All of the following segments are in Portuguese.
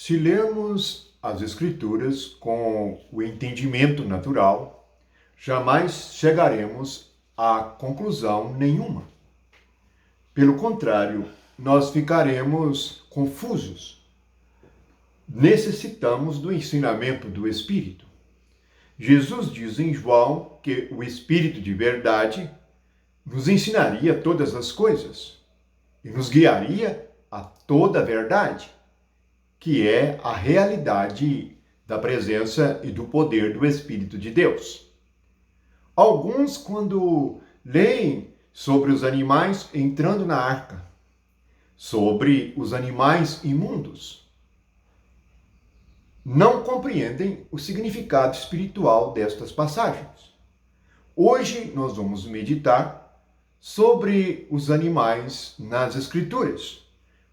Se lermos as Escrituras com o entendimento natural, jamais chegaremos a conclusão nenhuma. Pelo contrário, nós ficaremos confusos. Necessitamos do ensinamento do Espírito. Jesus diz em João que o Espírito de verdade nos ensinaria todas as coisas e nos guiaria a toda a verdade, que é a realidade da presença e do poder do Espírito de Deus. Alguns, quando leem sobre os animais entrando na arca, sobre os animais imundos, não compreendem o significado espiritual destas passagens. Hoje nós vamos meditar sobre os animais nas Escrituras,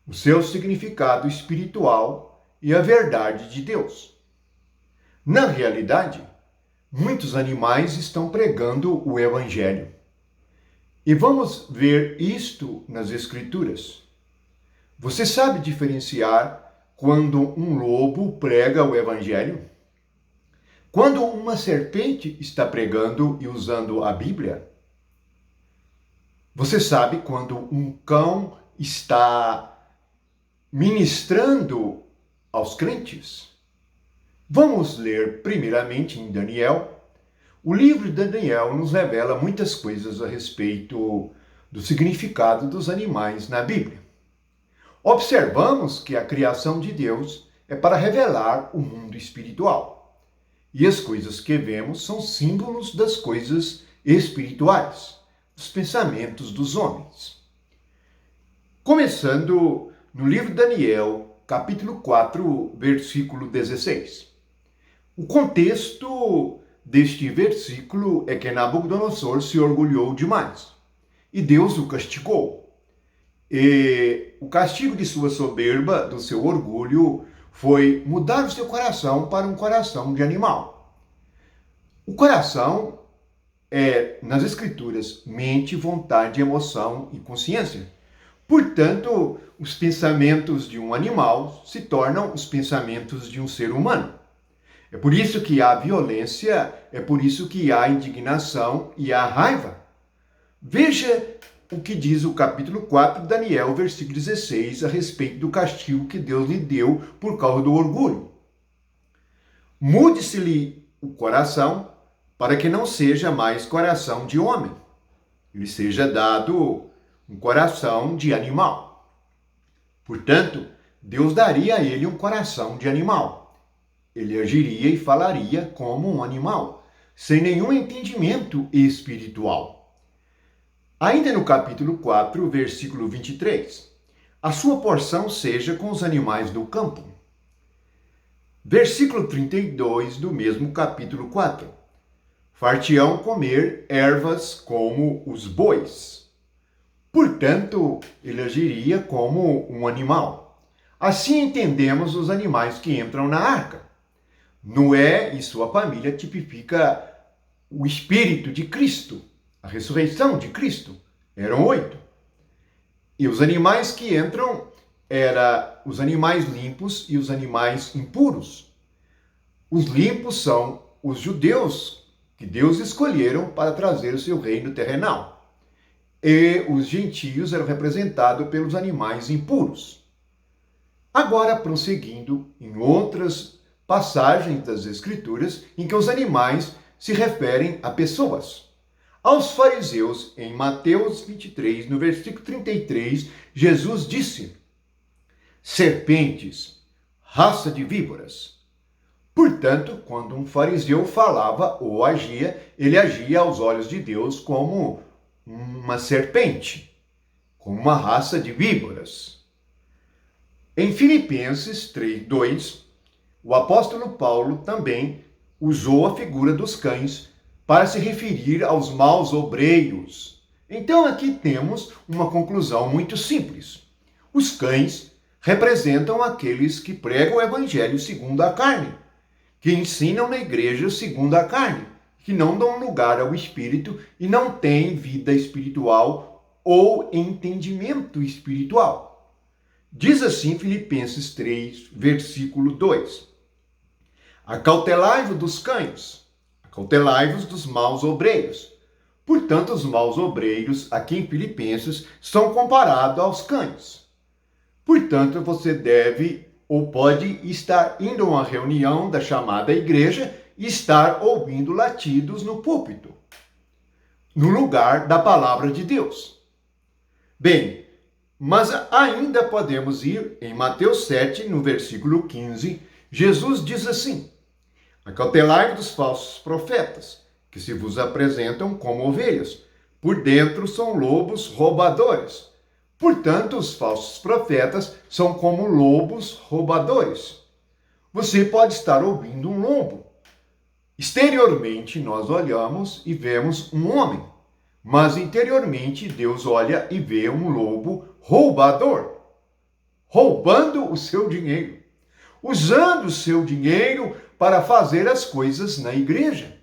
o seu significado espiritual e a verdade de Deus. Na realidade, muitos animais estão pregando o Evangelho. E vamos ver isto nas Escrituras. Você sabe diferenciar quando um lobo prega o Evangelho? Quando uma serpente está pregando e usando a Bíblia? Você sabe quando um cão está ministrando aos crentes? Vamos ler primeiramente em Daniel. O livro de Daniel nos revela muitas coisas a respeito do significado dos animais na Bíblia. Observamos que a criação de Deus é para revelar o mundo espiritual. E as coisas que vemos são símbolos das coisas espirituais, dos pensamentos dos homens. Começando no livro de Daniel, capítulo 4, versículo 16. O contexto deste versículo é que Nabucodonosor se orgulhou demais e Deus o castigou. E o castigo de sua soberba, do seu orgulho, foi mudar o seu coração para um coração de animal. O coração é, nas Escrituras, mente, vontade, emoção e consciência. Portanto, os pensamentos de um animal se tornam os pensamentos de um ser humano. É por isso que há violência, é por isso que há indignação e há raiva. Veja o que diz o capítulo 4 de Daniel, versículo 16, a respeito do castigo que Deus lhe deu por causa do orgulho. Mude-se-lhe o coração para que não seja mais coração de homem, lhe seja dado um coração de animal. Portanto, Deus daria a ele um coração de animal. Ele agiria e falaria como um animal, sem nenhum entendimento espiritual. Ainda no capítulo 4, versículo 23, a sua porção seja com os animais do campo. Versículo 32 do mesmo capítulo 4, far-te-ão comer ervas como os bois. Portanto, ele agiria como um animal. Assim entendemos os animais que entram na arca. Noé e sua família tipifica o Espírito de Cristo, a ressurreição de Cristo. Eram 8. E os animais que entram eram os animais limpos e os animais impuros. Os limpos são os judeus que Deus escolheram para trazer o seu reino terrenal. E os gentios eram representados pelos animais impuros. Agora, prosseguindo em outras passagens das Escrituras em que os animais se referem a pessoas. Aos fariseus, em Mateus 23, no versículo 33, Jesus disse: serpentes, raça de víboras. Portanto, quando um fariseu falava ou agia, ele agia aos olhos de Deus como uma serpente, como uma raça de víboras. Em Filipenses 3:2, o apóstolo Paulo também usou a figura dos cães para se referir aos maus obreiros. Então aqui temos uma conclusão muito simples. Os cães representam aqueles que pregam o evangelho segundo a carne, que ensinam na igreja segundo a carne, que não dão lugar ao espírito e não têm vida espiritual ou entendimento espiritual. Diz assim Filipenses 3, versículo 2. Acautelai-vos dos cães, acautelai-vos dos maus obreiros. Portanto, os maus obreiros, aqui em Filipenses, são comparados aos cães. Portanto, você deve ou pode estar indo a uma reunião da chamada igreja e estar ouvindo latidos no púlpito, no lugar da palavra de Deus. Bem, mas ainda podemos ir em Mateus 7, no versículo 15, Jesus diz assim: acautelai dos falsos profetas, que se vos apresentam como ovelhas, por dentro são lobos roubadores. Portanto, os falsos profetas são como lobos roubadores. Você pode estar ouvindo um lobo. Exteriormente, nós olhamos e vemos um homem, mas interiormente, Deus olha e vê um lobo roubador, roubando o seu dinheiro, usando o seu dinheiro para fazer as coisas na igreja.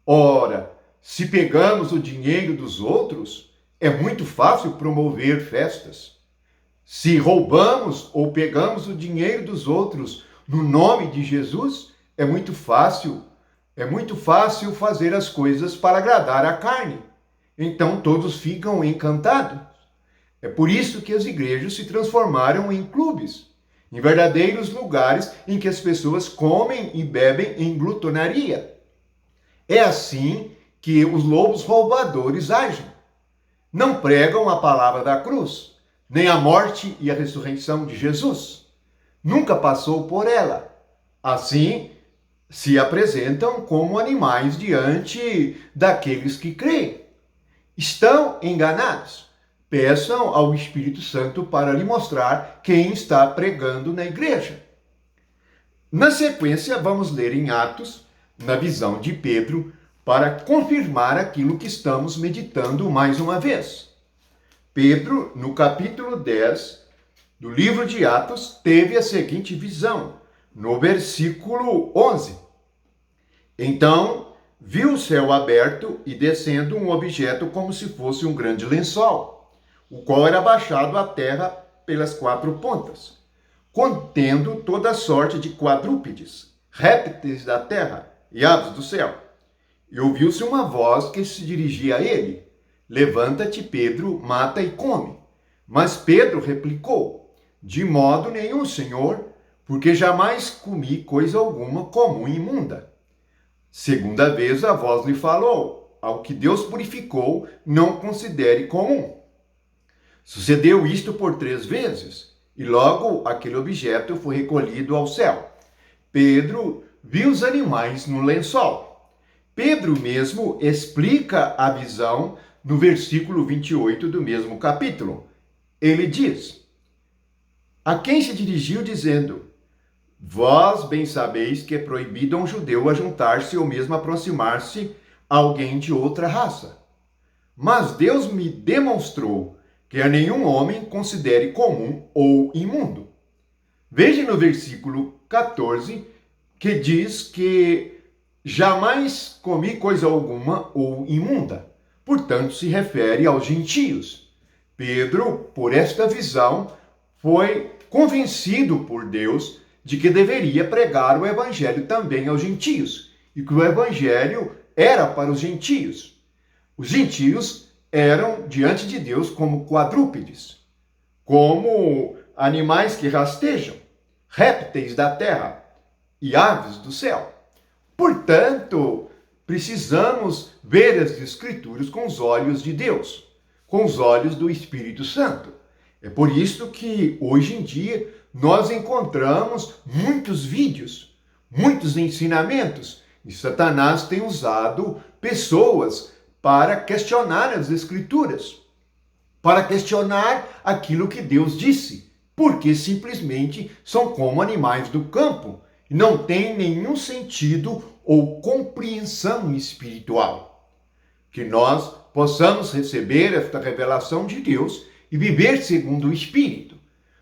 Ora, se pegamos o dinheiro dos outros, é muito fácil promover festas. Se roubamos ou pegamos o dinheiro dos outros no nome de Jesus, é muito fácil fazer as coisas para agradar a carne. Então todos ficam encantados. É por isso que as igrejas se transformaram em clubes, em verdadeiros lugares em que as pessoas comem e bebem em glutonaria. É assim que os lobos roubadores agem. Não pregam a palavra da cruz, nem a morte e a ressurreição de Jesus. Nunca passou por ela. Assim, se apresentam como animais diante daqueles que creem. Estão enganados. Peçam ao Espírito Santo para lhe mostrar quem está pregando na igreja. Na sequência, vamos ler em Atos, na visão de Pedro, para confirmar aquilo que estamos meditando mais uma vez. Pedro, no capítulo 10 do livro de Atos, teve a seguinte visão, no versículo 11. Então, viu o céu aberto e descendo um objeto como se fosse um grande lençol, o qual era baixado à terra pelas quatro pontas, contendo toda sorte de quadrúpedes, répteis da terra e aves do céu. E ouviu-se uma voz que se dirigia a ele: levanta-te, Pedro, mata e come. Mas Pedro replicou: de modo nenhum, Senhor, porque jamais comi coisa alguma comum e imunda. Segunda vez a voz lhe falou: ao que Deus purificou, não considere comum. Sucedeu isto por 3 vezes, e logo aquele objeto foi recolhido ao céu. Pedro viu os animais no lençol. Pedro mesmo explica a visão no versículo 28 do mesmo capítulo. Ele diz: a quem se dirigiu dizendo: vós bem sabeis que é proibido a um judeu ajuntar-se ou mesmo aproximar-se a alguém de outra raça. Mas Deus me demonstrou que a nenhum homem considere comum ou imundo. Veja no versículo 14 que diz que jamais comi coisa alguma ou imunda. Portanto, se refere aos gentios. Pedro, por esta visão, foi convencido por Deus de que deveria pregar o evangelho também aos gentios, e que o evangelho era para os gentios. Os gentios eram diante de Deus como quadrúpedes, como animais que rastejam, répteis da terra e aves do céu. Portanto, precisamos ver as Escrituras com os olhos de Deus, com os olhos do Espírito Santo. É por isso que, hoje em dia, nós encontramos muitos vídeos, muitos ensinamentos, e Satanás tem usado pessoas para questionar as Escrituras, para questionar aquilo que Deus disse, porque simplesmente são como animais do campo, e não tem nenhum sentido ou compreensão espiritual. Que nós possamos receber esta revelação de Deus e viver segundo o Espírito.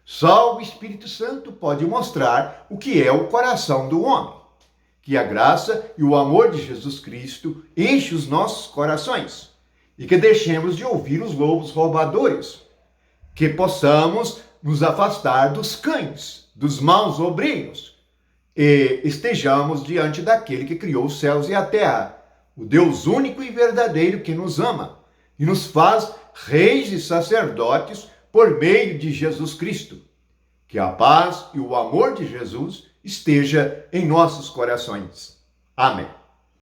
Só o Espírito Santo pode mostrar o que é o coração do homem. Que a graça e o amor de Jesus Cristo enche os nossos corações e que deixemos de ouvir os lobos roubadores. Que possamos nos afastar dos cães, dos maus obreiros, e estejamos diante daquele que criou os céus e a terra, o Deus único e verdadeiro que nos ama e nos faz reis e sacerdotes por meio de Jesus Cristo. Que a paz e o amor de Jesus esteja em nossos corações. Amém.